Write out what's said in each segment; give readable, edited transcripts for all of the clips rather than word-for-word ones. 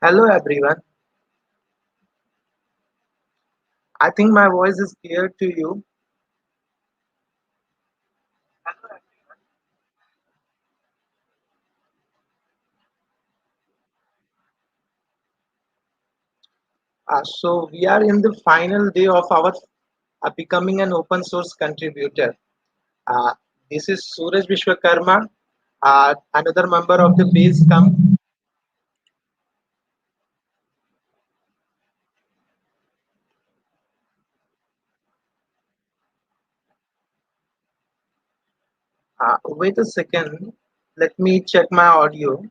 Hello everyone. I think my voice is clear to you. So we are in the final day of our becoming an open source contributor. Uh, this is Suraj Vishwakarma, another member of the Basecamp. Wait a second. Let me check my audio.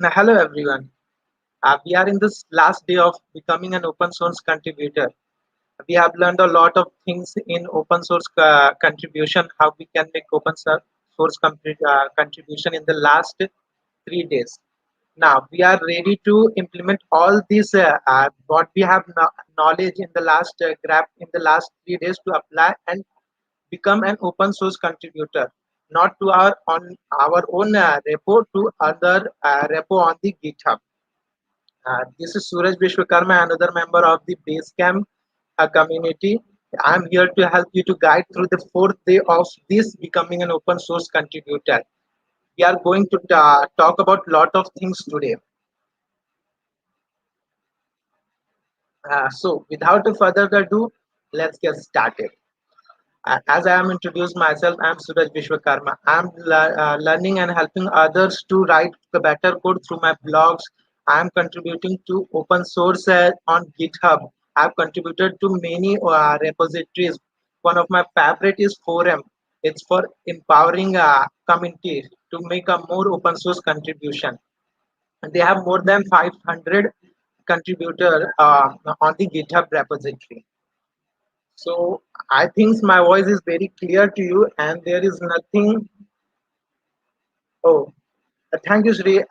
Hello everyone. We are in this last day of becoming an open source contributor. We have learned a lot of things in open source contribution, how we can make source contribution in the last 3 days. Now we are ready to implement all this what we have knowledge in the last grab in the last 3 days to apply and become an open source contributor, not to our own repo, to other repo on the GitHub. This is Suraj Vishwakarma, another member of the Basecamp community. I'm here to help you to guide through the fourth day of this becoming an open source contributor. We are going to talk about lot of things today. So, without further ado, let's get started. As I am introduced myself, I am Suraj Vishwakarma. I am learning and helping others to write the better code through my blogs. I am contributing to open source on GitHub. I have contributed to many repositories. One of my favorite is Forum. It's for empowering communities to make a more open source contribution. And they have more than 500 contributors on the GitHub repository. So I think my voice is very clear to you, and there is nothing. Oh, thank you, Sri,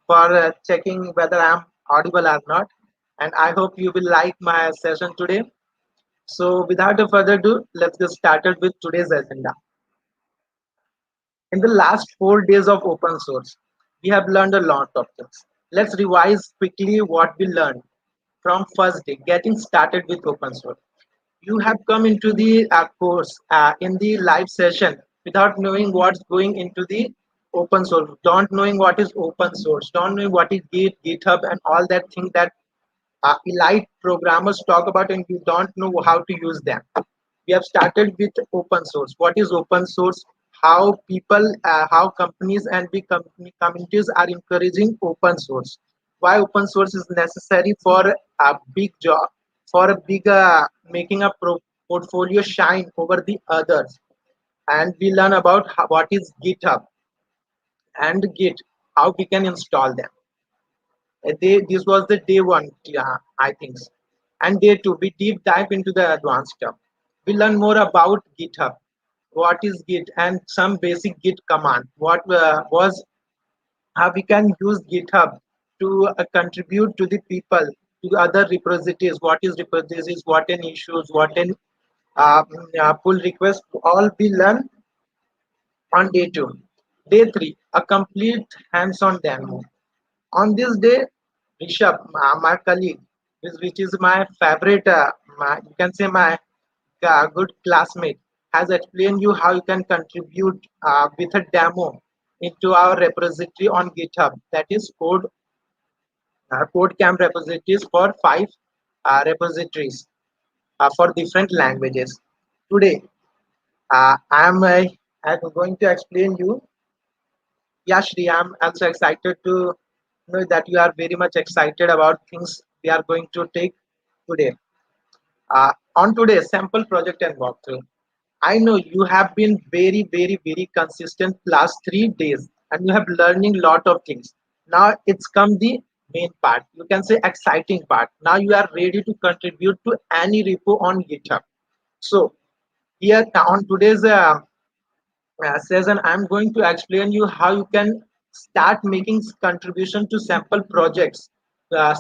for checking whether I'm audible or not. And I hope you will like my session today. So, without a further ado, let's get started with today's agenda. In the last 4 days of open source, we have learned a lot of things. Let's revise quickly what we learned from first day, getting started with open source. You have come into the course in the live session without knowing what's going into the open source, don't knowing what is open source, don't knowing what is GitHub and all that thing that elite programmers talk about, and you don't know how to use them. We have started with open source. What is open source? How people, how companies and big communities are encouraging open source. Why open source is necessary for a big job, for a big making a portfolio shine over the others. And we learn about what is GitHub and Git, how we can install them. This was the day one, I think. And day two, we deep dive into the advanced stuff. We learn more about GitHub, what is Git, and some basic Git command. What was how we can use GitHub to contribute to the people, to other repositories. What is repositories? What an issues? What an pull request? All we learn on day two. Day three, a complete hands-on demo. On this day, Rishabh, my colleague, which is my favorite, you can say my good classmate, has explained you how you can contribute with a demo into our repository on GitHub. That is code camp repositories for 5 repositories for different languages. Today, I'm going to explain you. Yeah, Shri, I'm also excited to know that you are very much excited about things we are going to take today. On today's sample project and walkthrough, I know you have been very, very, very consistent last 3 days and you have learning lot of things. Now it's come the main part. You can say exciting part. Now you are ready to contribute to any repo on GitHub. So here on today's session, I'm going to explain you how you can start making contribution to sample projects.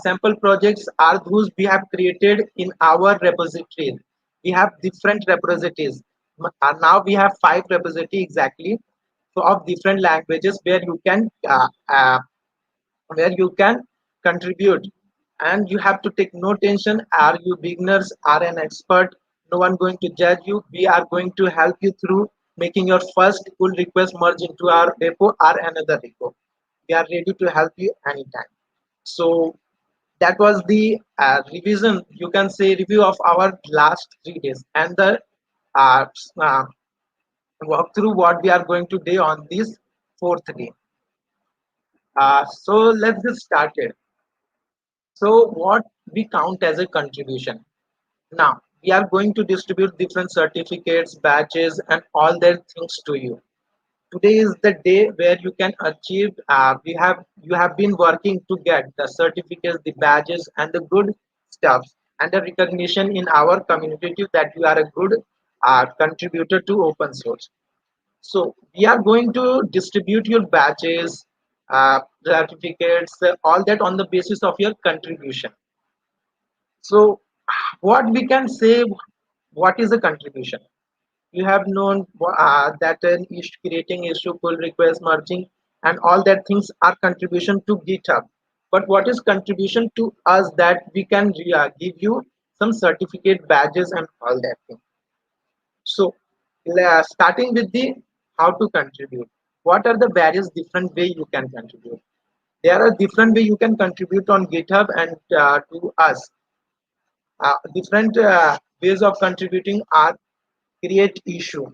Sample projects are those we have created in our repository. We have different repositories. Now we have 5 repositories exactly, so of different languages where you can contribute, and you have to take no tension. Are you beginners, are an expert, no one going to judge you. We are going to help you through making your first pull request merge into our repo or another repo. We are ready to help you anytime. So that was the revision, you can say review of our last 3 days, and the uh, uh, walk through what we are going to do on this fourth day. So let's get started. So what we count as a contribution? Now we are going to distribute different certificates, badges, and all that things to you. Today is the day where you can achieve. You have been working to get the certificates, the badges, and the good stuff, and the recognition in our community that you are a good contributor to open source. So we are going to distribute your badges, certificates, all that on the basis of your contribution. So, what we can say, what is a contribution? You have known that an issue, creating issue, pull request, merging, and all that things are contribution to GitHub. But what is contribution to us that we can give you some certificate, badges, and all that thing. So, starting with the how to contribute. What are the various different way you can contribute? There are different way you can contribute on GitHub and to us. Different ways of contributing are create issue.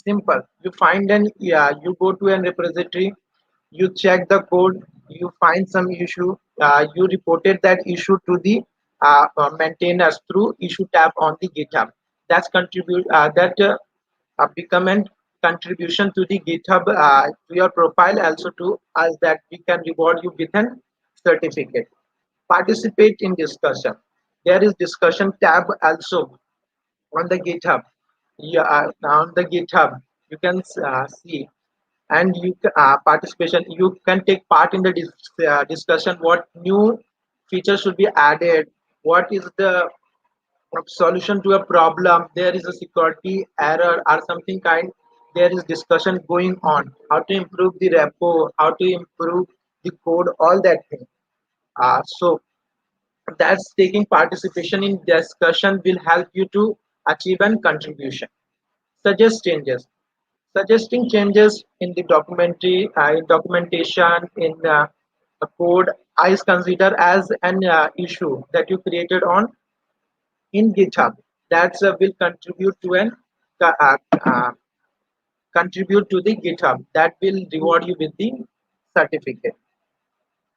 Simple. You find an you go to an repository, you check the code, you find some issue, you reported that issue to the maintainers through issue tab on the GitHub. That's contribute that become an contribution to the GitHub to your profile, also to us, that we can reward you with an certificate. Participate in discussion. There is discussion tab also on the GitHub. Yeah, on the GitHub, you can see, and participation. You can take part in the discussion. What new features should be added? What is the solution to a problem? There is a security error or something kind. There is discussion going on. How to improve the repo? How to improve the code? All that thing. So that's taking participation in discussion will help you to achieve an contribution. Suggest changes. Suggesting changes in the documentary, in documentation, in a code is considered as an issue that you created on in GitHub. That will contribute to an uh, uh, uh, contribute to the GitHub. That will reward you with the certificate.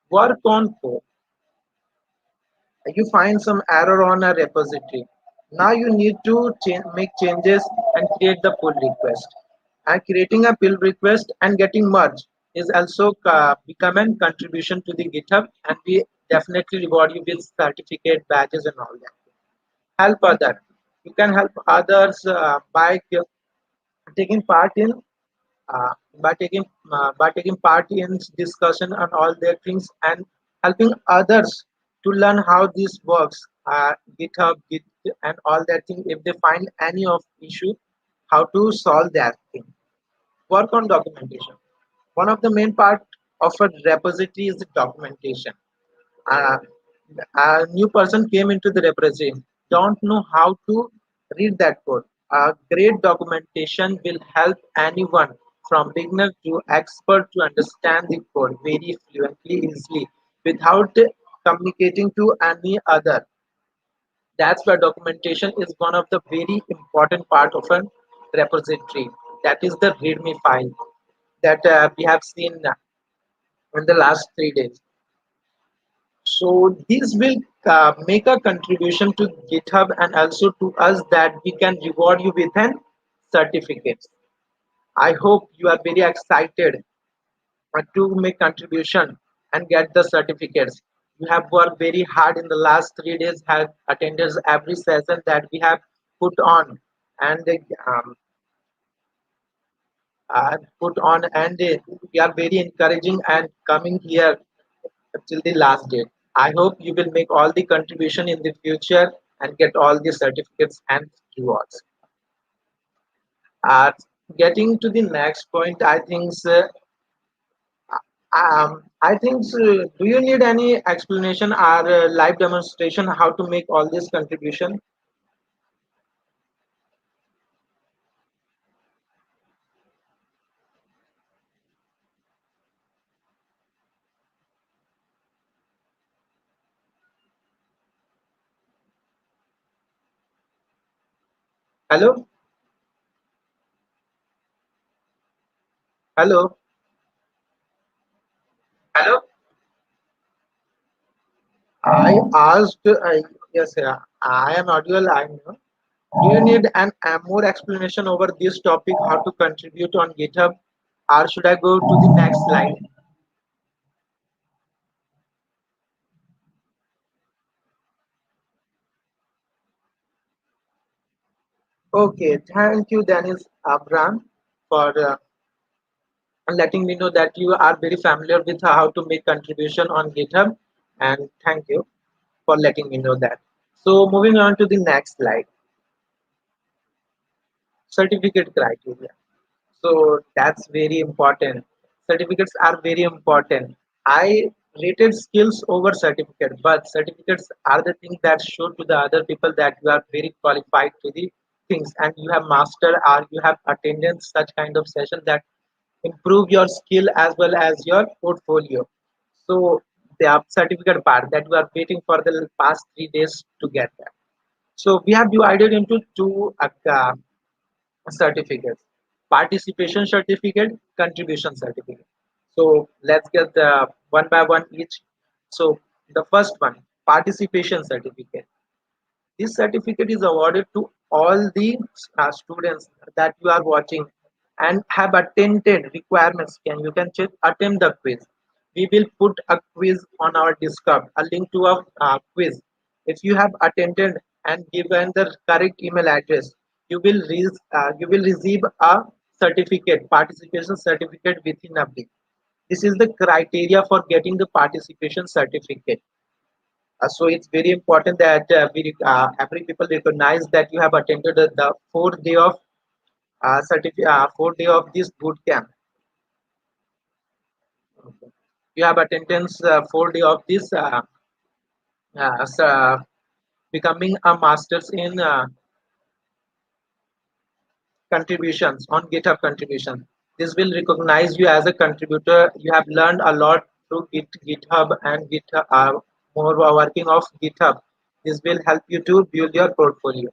Work on code. You find some error on a repository. Now you need to make changes and create the pull request. And creating a pull request and getting merged is also become a contribution to the GitHub, and we definitely reward you with certificate, badges, and all that. Help others. You can help others by taking part in uh, by taking part in discussion on all their things and helping others to learn how this works. GitHub, Git, and all that thing. If they find any of issue, how to solve that thing. Work on documentation. One of the main part of a repository is the documentation. uh, a new person came into the repository, don't know how to read that code. A great documentation will help anyone from beginner to expert to understand the code very fluently, easily, without communicating to any other. That's why documentation is one of the very important part of a repository. That is the readme file. that we have seen in the last 3 days. So this will make a contribution to GitHub and also to us that we can reward you with an certificate. I hope you are very excited to make contribution and get the certificates. You have worked very hard in the last 3 days, have attended every session that we have put on and put on, and we are very encouraging and coming here till the last date. I hope you will make all the contribution in the future and get all the certificates and rewards. Uh, Getting to the next point, I think do you need any explanation or live demonstration how to make all this contribution? Hello, hello, hello. I asked. Yes, yeah, I am audible. I know. Do you need an more explanation over this topic, how to contribute on GitHub, or should I go to the next slide? Okay, thank you, Dennis Abram, for letting me know that you are very familiar with how to make contribution on GitHub, and thank you for letting me know that. So moving on to the next slide, certificate criteria. So that's very important. Certificates are very important. I rated skills over certificate, but certificates are the things that show to the other people that you are very qualified to the things and you have mastered or you have attended such kind of session that improve your skill as well as your portfolio. So the certificate part that you are waiting for the past 3 days to get that. So we have divided into two certificates: participation certificate, contribution certificate. So let's get the one by one each. So the first one, participation certificate. This certificate is awarded to all the students that you are watching and have attended requirements. You can just attempt the quiz. We will put a quiz on our Discord, a link to a quiz. If you have attended and given the correct email address, you will receive a certificate, participation certificate within a week. This is the criteria for getting the participation certificate. So it's very important that every people recognize that you have attended the 4 day of 4 day of this boot camp. Okay. You have attendance 4 day of this becoming a masters in contributions on GitHub contribution. This will recognize you as a contributor. You have learned a lot through GitHub and GitHub, more working of GitHub. This will help you to build your portfolio.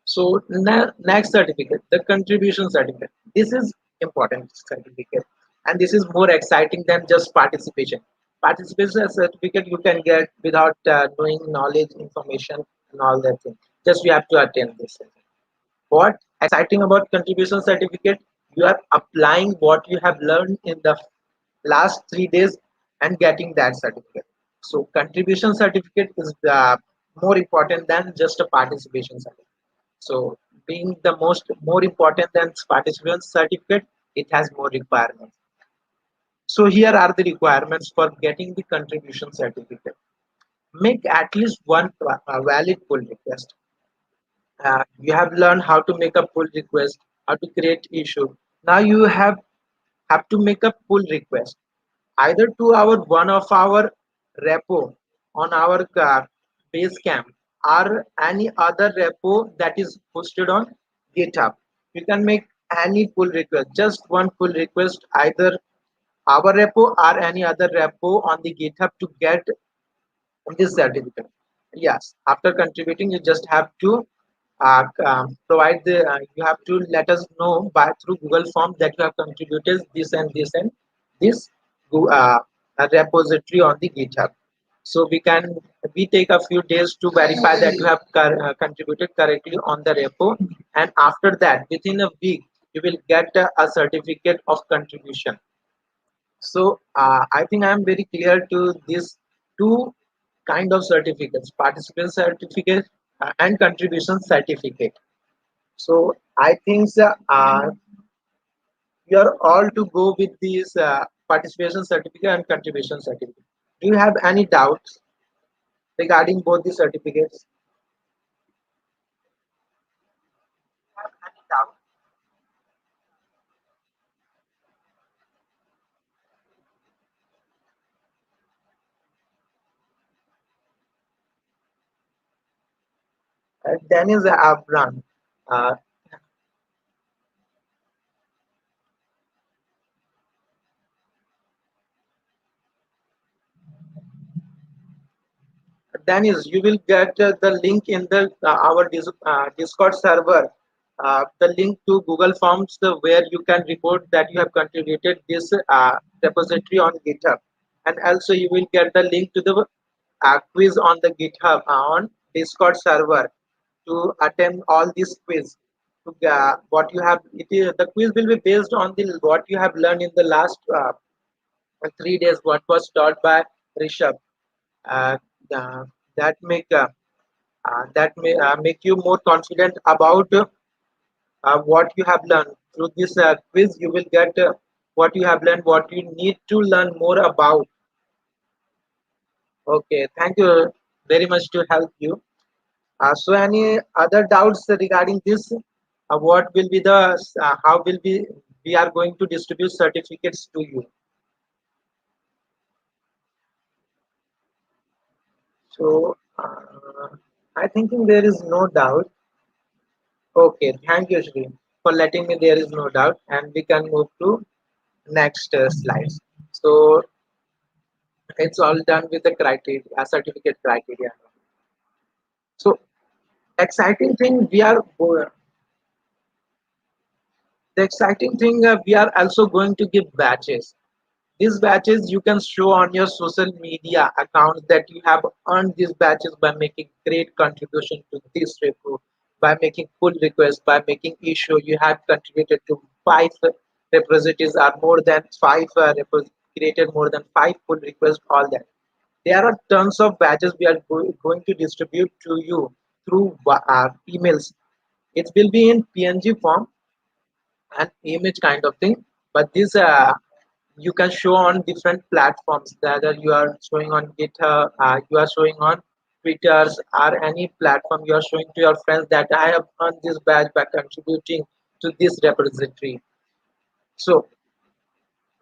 So next certificate, the contribution certificate. This is important certificate, and this is more exciting than just participation. Participation certificate you can get without knowing knowledge, information, and all that thing. Just you have to attend this. What exciting about contribution certificate? You are applying what you have learned in the last 3 days and getting that certificate. So contribution certificate is more important than just a participation certificate. So being the more important than participation certificate, it has more requirements. So here are the requirements for getting the contribution certificate. Make at least one valid pull request. You have learned how to make a pull request, how to create issue. Now you have to make a pull request either to our one of our repo on our Basecamp or any other repo that is posted on GitHub. You can make any pull request, just one pull request, either our repo or any other repo on the GitHub to get this certificate. Yes, after contributing, you just have to provide the you have to let us know by through Google Form that you have contributed this and this repository on the GitHub. So we take a few days to verify that you have contributed correctly on the repo, and after that, within a week, you will get a certificate of contribution. So I think I am very clear to these two kind of certificates: participant certificate and contribution certificate. So I think you are all to go with these participation certificate and contribution certificate. Do you have any doubts regarding both the certificates? Dennis Abram, uh, Dennis, you will get the link in the our Discord server. The link to Google Forms where you can report that you have contributed this repository on GitHub, and also you will get the link to the quiz on the GitHub on Discord server to attend all these quiz. To what you have, the quiz will be based on the what you have learned in the last 3 days. What was taught by Rishabh. Uh, uh, that make you more confident about what you have learned through this quiz. You will get what you have learned, what you need to learn more about. Okay, thank you very much to help you. So any other doubts regarding this? What will be the how will we are going to distribute certificates to you? So I thinking there is no doubt. Okay, thank you, Shri, for letting me. There is no doubt, and we can move to next slides. So it's all done with the criteria, certificate criteria. So exciting thing the exciting thing we are also going to give batches. These batches you can show on your social media accounts that you have earned these batches by making great contribution to this repo, by making pull requests, by making issue. You have contributed to five repositories or more than five created more than five pull requests. All that. There are tons of badges we are going to distribute to you through emails. It will be in PNG form and image kind of thing, but this you can show on different platforms. Whether you are showing on GitHub, you are showing on Twitters or any platform, you are showing to your friends that I have earned this badge by contributing to this repository. So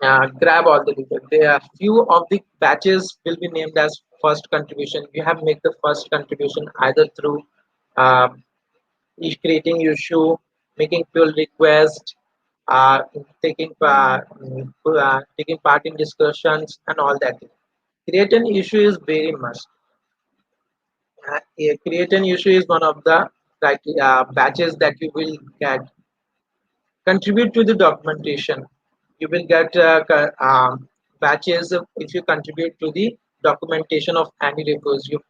grab all the details. There are few of the batches will be named as first contribution. You have made the first contribution either through um, creating issue, making pull request, uh, taking part in discussions and all that. Create an issue is very much. Create an issue is one of the batches that you will get. Contribute to the documentation. You will get batches if you contribute to the documentation of any repos. You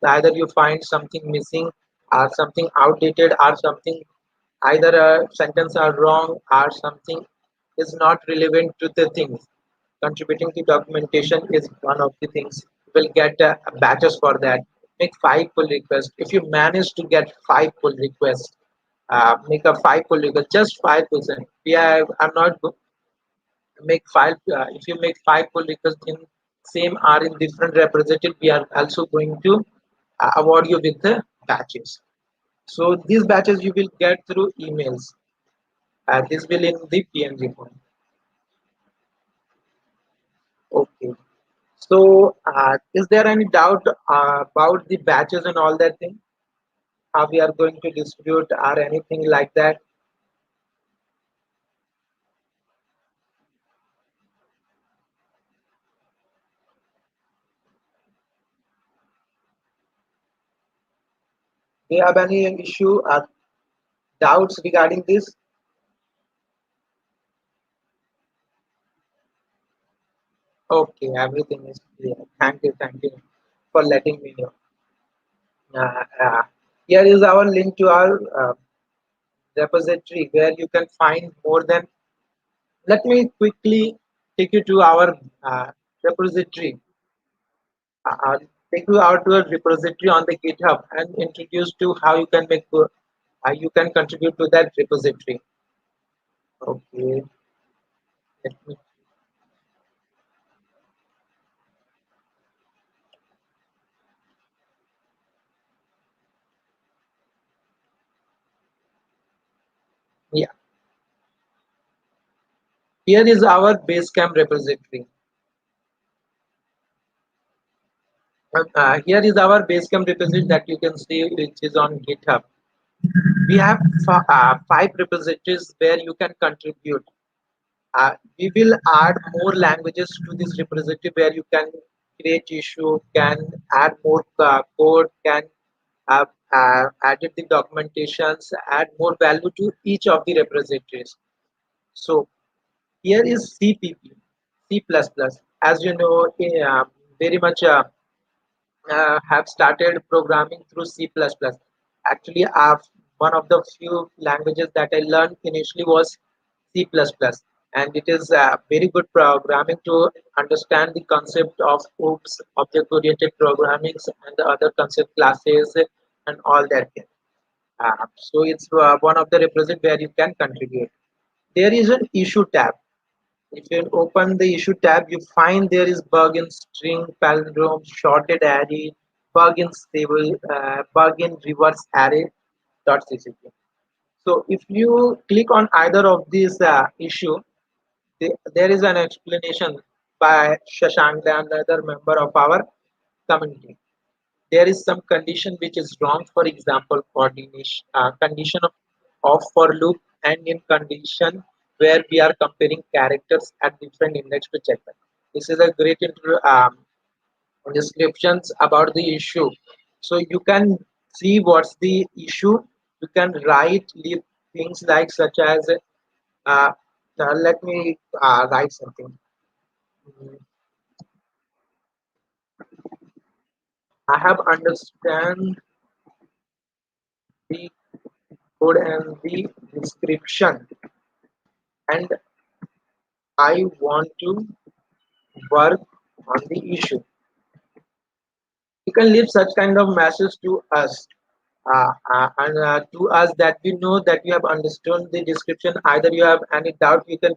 either you find something missing or something outdated or something either a sentence are wrong or something is not relevant to the things. Contributing to documentation is one of the things. You will get batches for that. Make five pull requests. If you manage to get five pull requests, make a five pull request, just 5%. Yeah, I'm not make five. If you make five pull requests in same or in different representative, we are also going to award you with the batches. So these batches you will get through emails. This will in the PNG form. Okay. So is there any doubt about the batches and all that thing? How we are going to distribute or anything like that? Do you have any issue or doubts regarding this? Okay, everything is clear. Thank you for letting me know. Uh, uh, Here is our link to our repository where you can find more than. Let me quickly take you to our repository. I'll take you out to a repository on the GitHub and introduce to how you can you can contribute to that repository. Okay, let me, yeah. Here is our Basecamp repository. Here is our Basecamp repository that you can see, which is on GitHub. We have five repositories where you can contribute. We will add more languages to this repository where you can create issue, can add more code, can uh, edit the documentations, add more value to each of the repositories. So here is CPP, C++. As you know, very much have started programming through C++. Actually, one of the few languages that I learned initially was C++, and it is very good programming to understand the concept of OOPs, object-oriented programming, and the other concept classes and all that. So it's one of the repositories where you can contribute. There is an issue tab. If you open the issue tab, you find there is bug in string palindrome, shorted array, bug in stable, bug in reverse array. .ccp. So if you click on either of these issue, there is an explanation by Shashank, another member of our community. There is some condition which is wrong. For example, coordination condition of for loop and in condition where we are comparing characters at different index to check them. This is a great descriptions about the issue. So you can see what's the issue. You can leave things like such as uh, let me write something. Mm, I have understand the code and the description, and I want to work on the issue. You can leave such kind of message to us and to us that we know that you have understood the description. Either you have any doubt, you can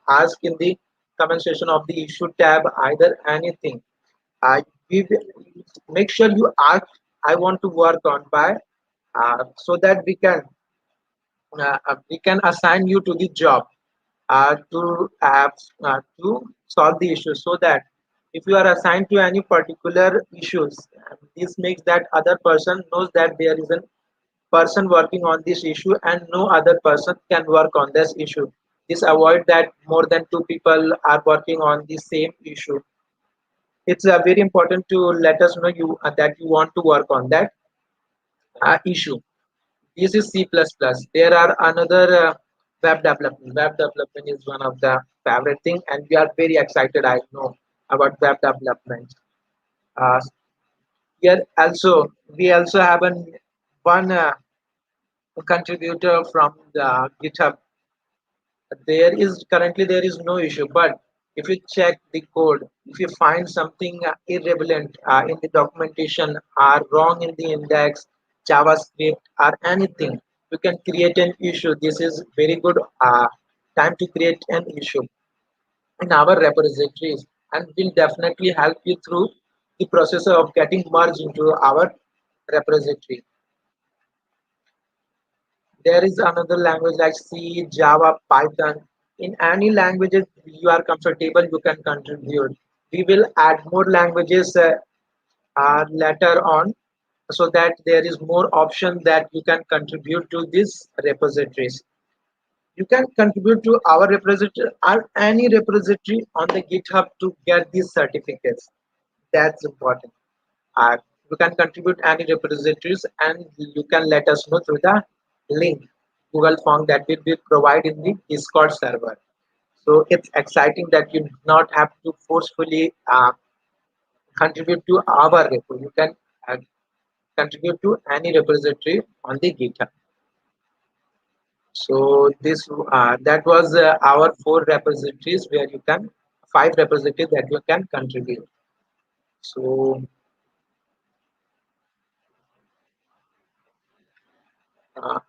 ask in the comment section of the issue tab. Either anything, we make sure you ask. I want to work on by so that we can assign you to the job to solve the issue so that if you are assigned to any particular issues, this makes that other person knows that there is a person working on this issue and no other person can work on this issue. This avoid that more than two people are working on the same issue. It's very important to let us know you that you want to work on that issue. This is C++. There are another web development. Web development is one of the favorite thing, and we are very excited. I know about web development. Uh, Here also we also have one contributor from the GitHub. There is no issue, but if you check the code, if you find something irrelevant in the documentation or wrong in the index, JavaScript or anything, you can create an issue. This is very good time to create an issue in our repositories, and will definitely help you through the process of getting merged into our repository. There is another language like C, Java, Python. In any languages you are comfortable, you can contribute. We will add more languages later on so that there is more option that you can contribute to these repositories. You can contribute to our repository or any repository on the GitHub to get these certificates. That's important. You can contribute any repositories and you can let us know through the link Google form that will be provided in the Discord server. So it's exciting that you do not have to forcefully contribute to our repo. You can uh, contribute to any repository on the GitHub. So this that was our four repositories where you can five repositories that you can contribute. So uh,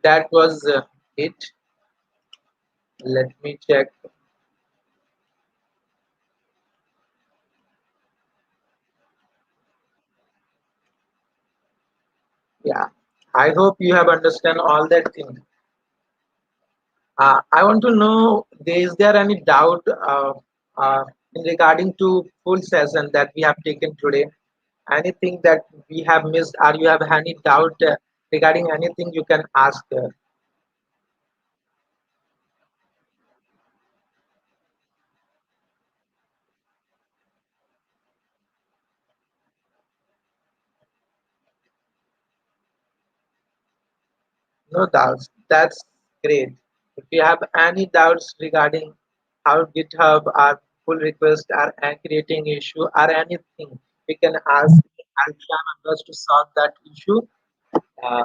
that was it. Let me check. Yeah, I hope you have understand all that thing. I want to know, is there any doubt in regarding to full session that we have taken today? Anything that we have missed, or you have any doubt regarding anything, you can ask. No doubts. That's great. If you have any doubts regarding how GitHub or pull request are creating issue or anything, we can ask. I'll try my best to solve that issue. Uh,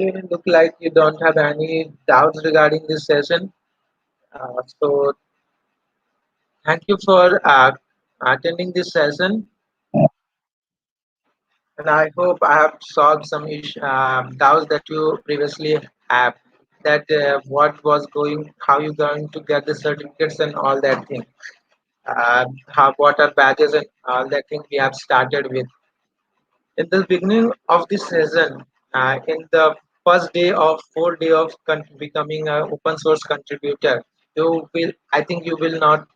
you look like you don't have any doubts regarding this session. So thank you for attending this session, and I hope I have solved some doubts that you previously have. That what was going, how you going to get the certificates and all that thing. How what are badges and all that thing we have started with. In the beginning of this season, in the first day of 4 day of becoming an open source contributor, you will, I think you will not,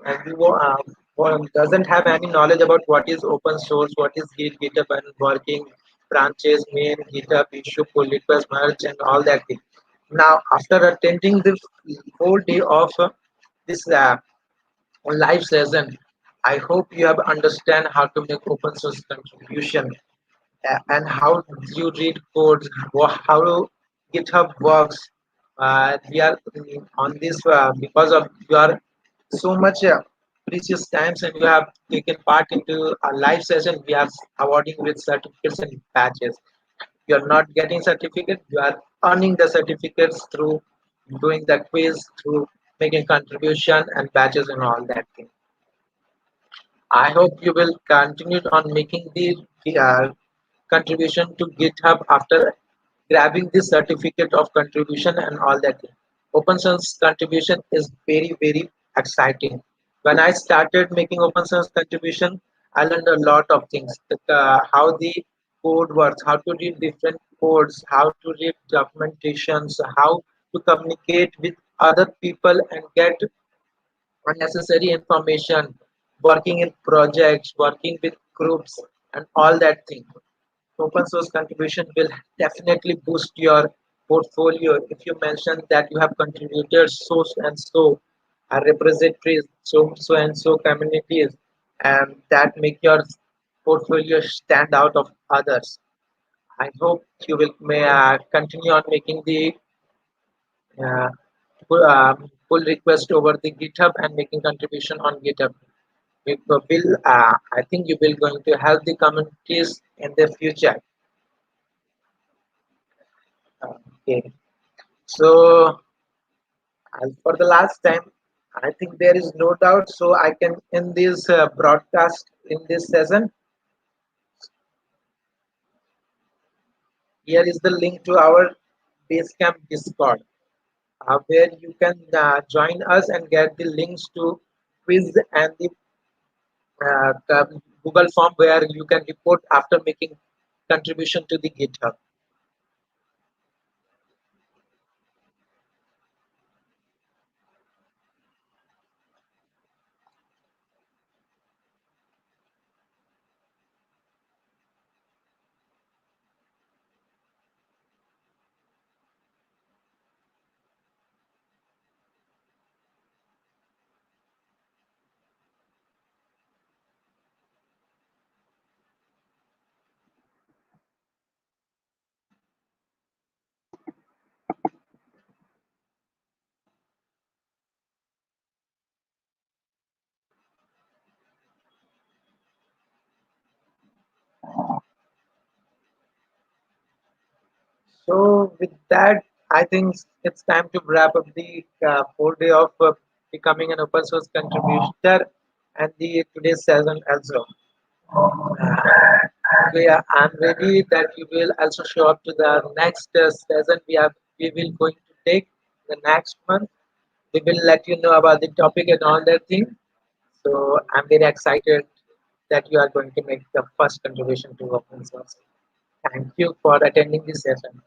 doesn't have any knowledge about what is open source, what is GitHub and working branches, main GitHub issue, pull request, merge, and all that thing. Now, after attending the whole day of this live session, I hope you have understand how to make open source contribution and how you read codes, how GitHub works. We are on this because of your so much precious times, and you have taken part into a live session. We are awarding with certificates and badges. You are not getting certificate. You are earning the certificates through doing the quiz, through making contribution and badges and all that thing. I hope you will continue on making the contribution to GitHub after grabbing the certificate of contribution and all that. Open source contribution is very, very exciting. When I started making open source contribution, I learned a lot of things. How the code works, how to read different codes, how to read documentations, how to communicate with other people and get unnecessary information, working in projects, working with groups, and all that thing. Open source contribution will definitely boost your portfolio if you mention that you have contributed so and so repositories, so and so communities, and that make your portfolio stand out of others. I hope you will may continue on making the uh, pull request over the GitHub and making contribution on GitHub. I think you will going to help the communities in the future. Okay. So for the last time, I think there is no doubt. So I can in this broadcast in this session. Here is the link to our Basecamp Discord, where you can join us and get the links to quiz and the Google form where you can report after making contribution to the GitHub. So with that, I think it's time to wrap up the whole day of becoming an open source contributor and the today's session also. Okay, I'm ready that you will also show up to the next session we will going to take the next month. We will let you know about the topic and all that thing. So I'm very excited that you are going to make the first contribution to open source. Thank you for attending this session.